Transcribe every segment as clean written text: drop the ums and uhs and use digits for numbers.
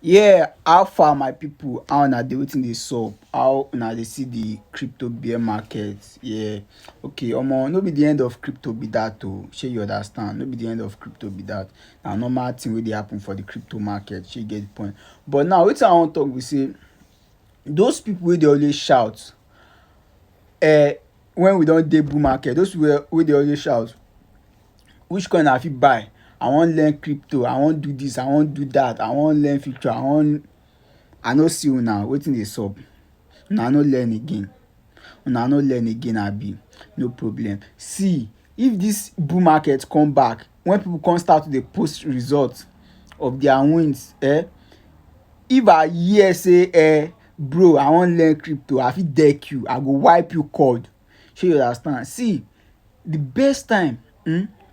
Yeah, how far my people, how una dey wetin dey sup, how una dey see the crypto bear market. Yeah, okay, no be the end of crypto be that o, shey you understand, no be the end of crypto be that. Na normal thing wey dey happen for the crypto market, shey you get the point. But now wetin I wan talk be say those people wey dey always shout um when we don dey bull market, those people wey dey always shout which coin I fit buy, I wan learn crypto, I wan do this, I wan do that, I wan learn future, I no see una, wetin dey sup? Una no learn again, una no learn again abi? No problem. See, if this bull market come back, when people come start to dey post result of their wins, if I hear say bro, I wan learn crypto, I fit deck you, I go wipe you cord. Shey you understand? See, the best time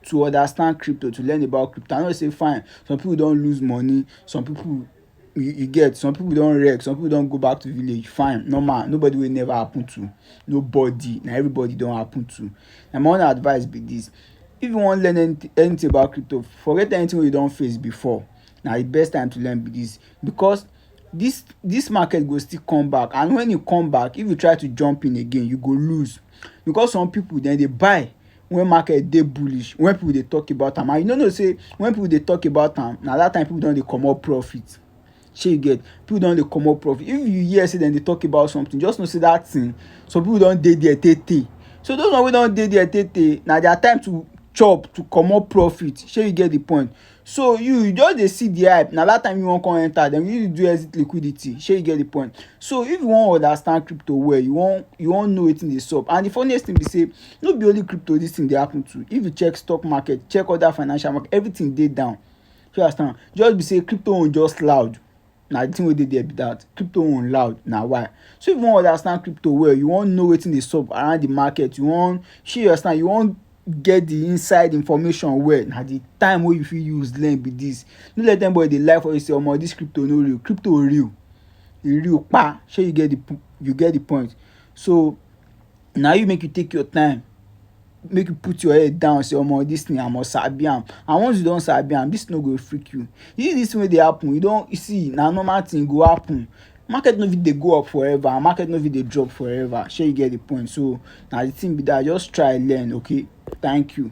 to understand crypto, to learn about crypto, I know say fine, some people don lose money, some people you get, some people don wreck, some people don go back to village, fine, normal, nobody wey never happen to, nobody, na everybody don happen to. Na my own advice be this: if you wan learn anything about crypto, forget anything wey you don face before, na the best time to learn be this, because this market go still come back, and when e come back, if you try to jump in again, you go lose, because some people dem dey buy when market dey bullish, when people dey talk about am, and you no know say when people dey talk about am, na that time people don dey comot profit. Shey you get? People don dey comot profit. If you hear say dem dey talk about something, just know say that thing, some people don dey there tey tey. So those one wey don dey there tey tey, na their time to chop, to comot profit. Shey you get the point? So you just dey see the hype, na that time you wan come enter, dem you do exit liquidity. Shey you get the point? So if you wan understand crypto well, you wan know wetin dey sup. And the funniest thing be say no be only crypto this thing dey happen to. If you check stock market, check other financial market, everything dey down. You understand? Just be say crypto own just loud, na the thing wey dey there be that. Crypto own loud, na why. So if you wan understand crypto well, you wan know wetin dey sup around the market, you understand, you wan get the inside information well, na the time wey you fit use learn be this. No let anybody dey lie for you say this crypto no real. Crypto real, e real kpa. Shey you get the point? So na you make you take your time, make you put your head down, say this thing I must sabi am. And once you don sabi am, this no go freak you. You see this thing wey dey happen, you see, na normal thing, e go happen. Market no fit dey go up forever, and market no fit dey drop forever. Shey you get the point? So na the thing be that. Just try learn, okay? Thank you.